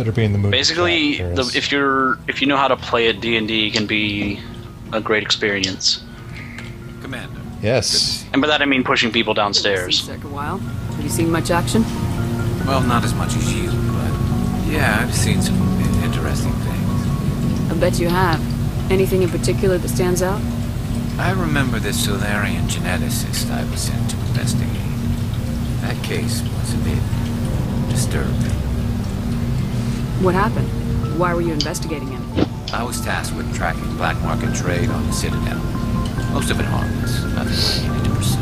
Better be in the mood. Basically, if you know how to play at D&D, it can be a great experience. Commander. Yes. And by that I mean pushing people downstairs. Been a while. Have you seen much action? Well, not as much as you, but yeah, I've seen some interesting things. I bet you have. Anything in particular that stands out? I remember this Solarian geneticist I was sent to investigate. That case was a bit disturbing. What happened? Why were you investigating him? I was tasked with tracking black market trade on the Citadel. Most of it harmless, nothing I needed to pursue.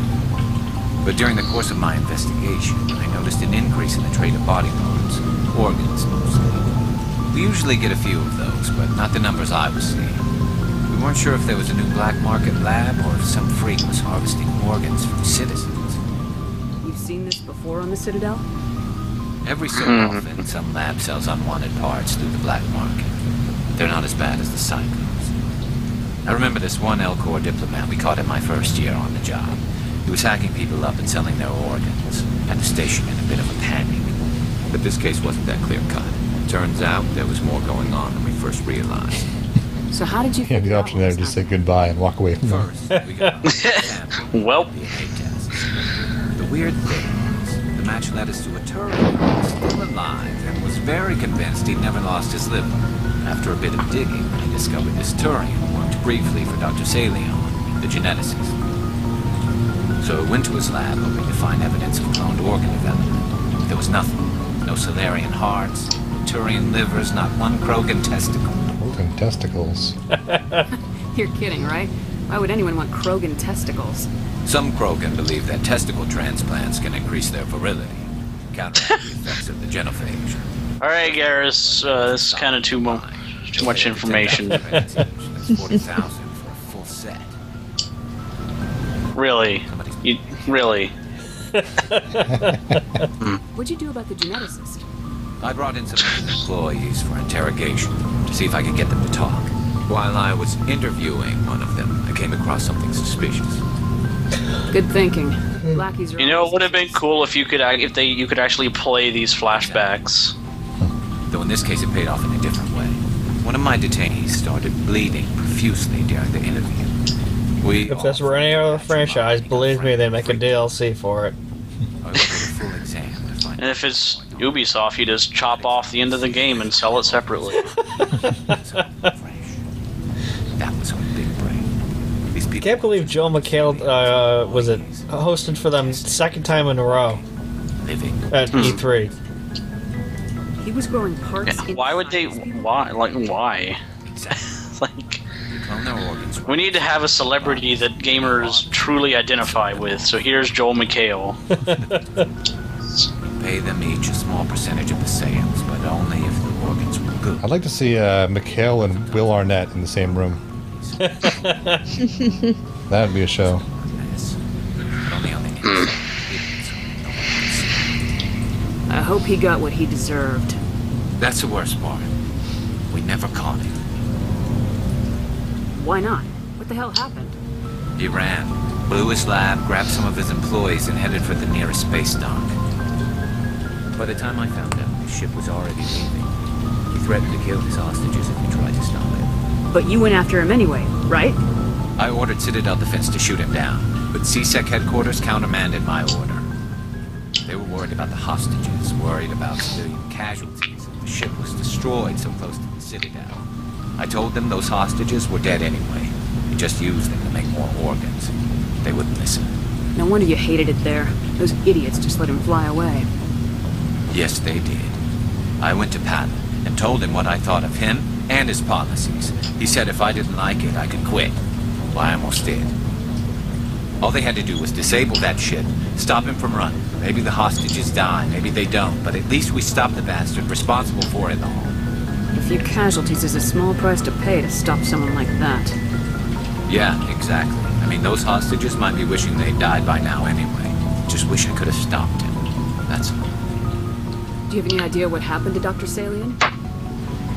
But during the course of my investigation, I noticed an increase in the trade of body parts, organs mostly. We usually get a few of those, but not the numbers I was seeing. We weren't sure if there was a new black market lab or if some freak was harvesting organs from citizens. You've seen this before on the Citadel? Every so often, some lab sells unwanted parts through the black market. They're not as bad as the Psychos. I remember this one Elcor diplomat we caught in my first year on the job. He was hacking people up and selling their organs. Had the station in a bit of a panic. But this case wasn't that clear-cut. Turns out there was more going on than we first realized. So how did you You have the option there to just say goodbye and walk away from them. First, we got Well. DNA tests. The weird thing is, the match led us to a Turian who was still alive and was very convinced he'd never lost his liver. After a bit of digging, he discovered this Turian worked briefly for Dr. Salion, the geneticist. So he went to his lab hoping to find evidence of cloned organ development. There was nothing. No Solarian hearts, Turian livers, not one Krogan testicle. Krogan testicles. You're kidding, right? Why would anyone want Krogan testicles? Some Krogan believe that testicle transplants can increase their virility, counteract the effects of the genophage. Alright, Garrus, this is kind of too much information. That's 40,000 for a full set. Really? Really? What'd you do about the geneticist? I brought in some of his employees for interrogation to see if I could get them to talk. While I was interviewing one of them, I came across something suspicious. Good thinking. Lackeys are You know, it always would have been suspicious. cool if you could actually play these flashbacks. Though in this case it paid off in a different way. One of my detainees started bleeding profusely during the interview. If this were any other franchise, believe me, they make a DLC for it. I looked at a full exam to find And if it's Ubisoft, you just chop off the end of the game and sell it separately. That was our big break. These I people can't believe Joel McHale was it hosted for them second time in a row living. at E3. He was growing parts. Yeah, why would they? Why? Like, why? Like, You clone their organs. we need to have a celebrity that gamers truly identify with. So here's Joel McHale. Pay them each a small percentage of the sales, but only if the organs were good. I'd like to see McHale and Will Arnett in the same room. That'd be a show. Yes. But only on the inside. So no one can see. I hope he got what he deserved. That's the worst part. We never caught him. Why not? What the hell happened? He ran, blew his lab, grabbed some of his employees, and headed for the nearest space dock. By the time I found out, his ship was already leaving. He threatened to kill his hostages if we tried to stop him. But you went after him anyway, right? I ordered Citadel Defense to shoot him down, but CSEC headquarters countermanded my order. They were worried about the hostages, worried about civilian casualties. The ship was destroyed so close to the Citadel. I told them those hostages were dead anyway. We just used them to make more organs. They wouldn't listen. No wonder you hated it there. Those idiots just let him fly away. Yes, they did. I went to Patton and told him what I thought of him and his policies. He said if I didn't like it, I could quit. Well, I almost did. All they had to do was disable that ship, stop him from running. Maybe the hostages die, maybe they don't, but at least we stopped the bastard responsible for it all. A few casualties is a small price to pay to stop someone like that. Yeah, exactly. I mean, those hostages might be wishing they'd died by now anyway. Just wish I could have stopped him. That's all. Do you have any idea what happened to Dr. Salian?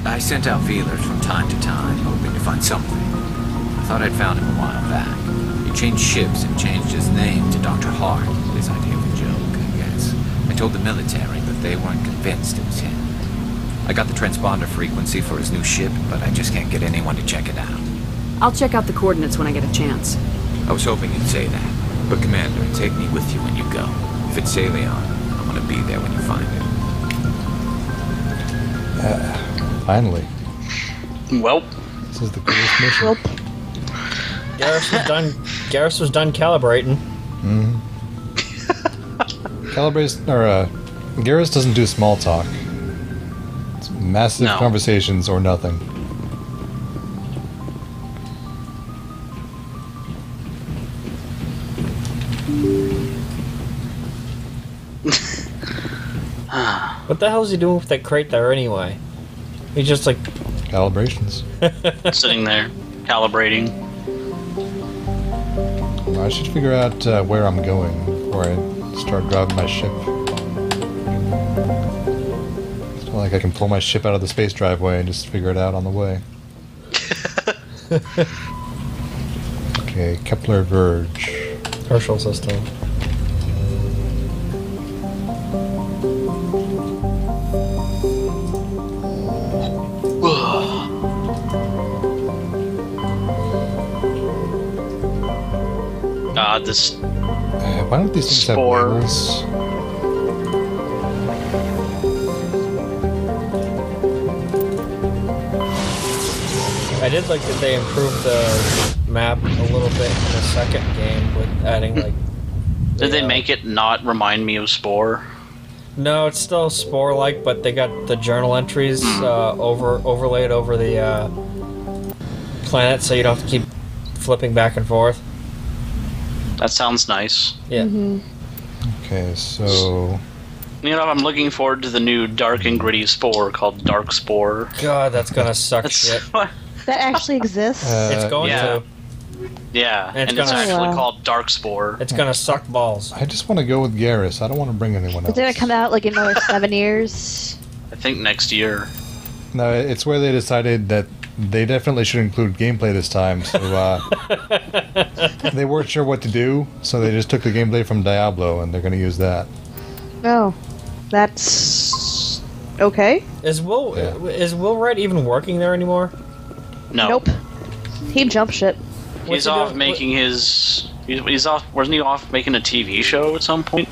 I sent out feelers from time to time, hoping to find something. I thought I'd found him a while back. He changed ships and changed his name to Dr. Hart. His idea of a joke, I guess. I told the military, but they weren't convinced it was him. I got the transponder frequency for his new ship, but I just can't get anyone to check it out. I'll check out the coordinates when I get a chance. I was hoping you'd say that. But Commander, take me with you when you go. If it's Salion, I'm gonna be there when you find it. Finally. Well, This is the coolest mission. Garrus was done calibrating. Garrus doesn't do small talk. It's massive No. conversations or nothing. What the hell is he doing with that crate there anyway? He's just like, Calibrations. sitting there, calibrating. I should figure out where I'm going before I start driving my ship. It's not like I can pull my ship out of the space driveway and just figure it out on the way. Okay, Kepler Verge. Herschel system. This Why don't these things Spore. have wheels? I did like that they improved the map a little bit in the second game with adding like. did they the, make it not remind me of Spore? No, it's still Spore-like, but they got the journal entries overlaid over the planet, so you don't have to keep flipping back and forth. That sounds nice. Yeah. Okay, so You know, I'm looking forward to the new dark and gritty Spore called Dark Spore. God, that's gonna suck That's shit. That actually exists. It's going yeah. to. Yeah, And it's and it's gonna- actually Wow. called Dark Spore. It's gonna suck balls. I just want to go with Garrus. I don't want to bring anyone else. Is it gonna come out like in another 7 years? I think next year. No, it's where they decided that they definitely should include gameplay this time. So they weren't sure what to do, so they just took the gameplay from Diablo and they're going to use that. Oh, that's okay. Is Will Wright even working there anymore? No. Nope. He jumped ship. He's What's he off doing? making his. He's off. Wasn't he off making a TV show at some point?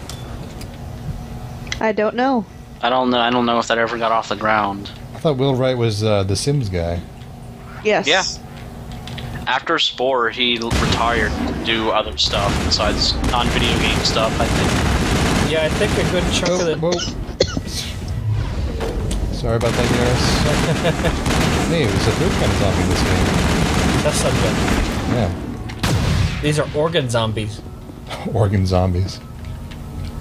I don't know. I don't know. I don't know if that ever got off the ground. I thought Will Wright was the Sims guy. Yes. Yeah. After Spore, he retired to do other stuff besides non-video game stuff. I think. Yeah, I think a good chunk of the. Whoa. Sorry about that, Garrus. Hey, there's a third kind of zombie in this game. That's subject. Yeah. These are organ zombies. Organ zombies.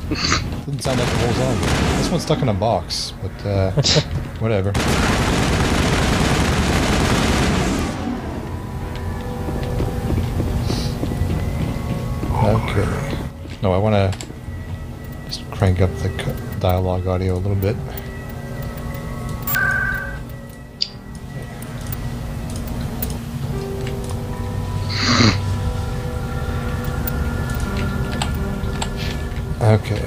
Doesn't sound like a whole zombie. This one's stuck in a box, but whatever. Okay. No, I want to just crank up the dialogue audio a little bit. Okay.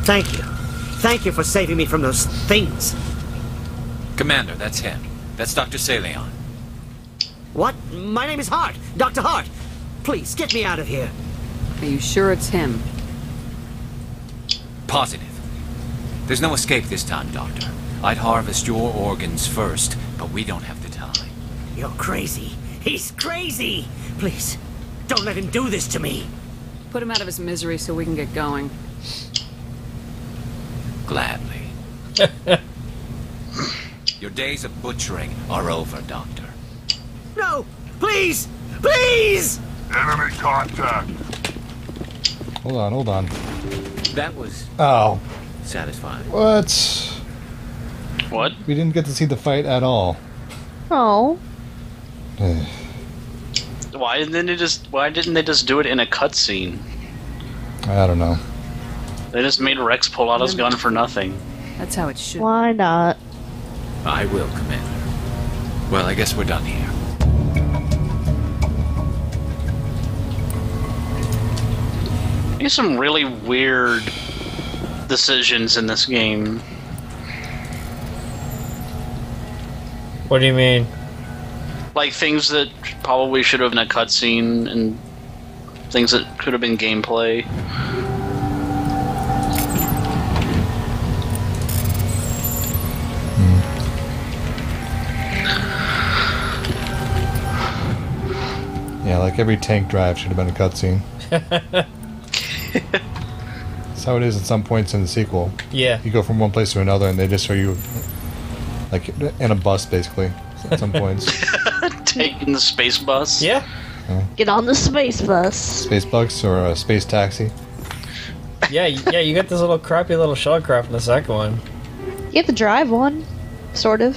Thank you. Thank you for saving me from those things. Commander, that's him. That's Dr. Salion. What? My name is Hart. Dr. Hart. Please, get me out of here. Are you sure it's him? Positive. There's no escape this time, Doctor. I'd harvest your organs first, but we don't have the time. You're crazy. He's crazy. Please, don't let him do this to me. Put him out of his misery so we can get going. Gladly. Your days of butchering are over, Doctor. No! Please! Please! Enemy contact! Hold on. That was Oh, satisfying. what? What? We didn't get to see the fight at all. Oh. Why didn't they just do it in a cutscene? I don't know. They just made Rex pull out his gun for nothing. That's how it should. Why not? I will, Commander. Well, I guess we're done here. There's some really weird decisions in this game. What do you mean? Like things that probably should have been a cutscene and things that could have been gameplay. Yeah, like every tank drive should have been a cutscene. That's how it is at some points in the sequel. Yeah. You go from one place to another and they just show you, like, in a bus, basically, at some points. Taking the space bus. Yeah. Get on the space bus. Space bucks or a space taxi. Yeah, yeah, you get this little crappy little shuttlecraft in the second one. You get to drive one, sort of.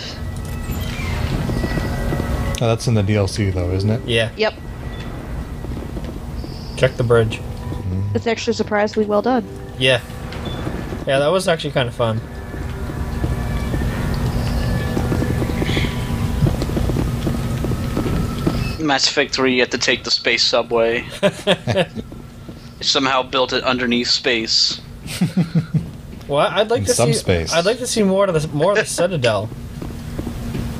Oh, that's in the DLC, though, isn't it? Yeah. Yep. Check the bridge. It's actually surprisingly well done. Yeah. Yeah, that was actually kind of fun. Mass Effect 3, you have to take the space subway. Somehow built it underneath space. Well, I'd like In to some see. space. I'd like to see more of the Citadel.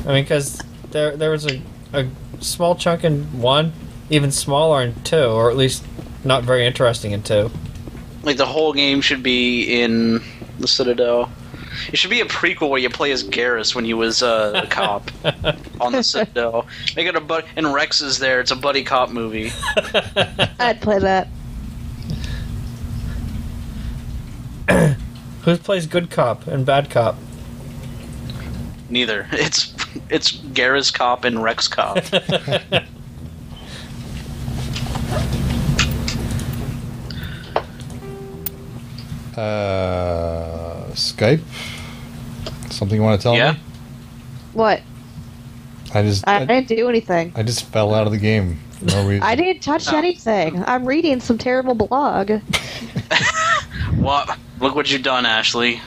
I mean, because there was a small chunk in 1, even smaller in 2, or at least not very interesting in 2. Like the whole game should be in the Citadel. It should be a prequel where you play as Garrus when he was a cop on the Citadel. Make it a and Rex is there. It's a buddy cop movie. I'd play that. Who plays good cop and bad cop? Neither. It's Garrus cop and Rex cop. Skype? Something you want to tell Yeah? me? What? I didn't do anything. I just fell out of the game for no reason. I didn't touch anything. I'm reading some terrible blog. What? Look what you've done, Ashley.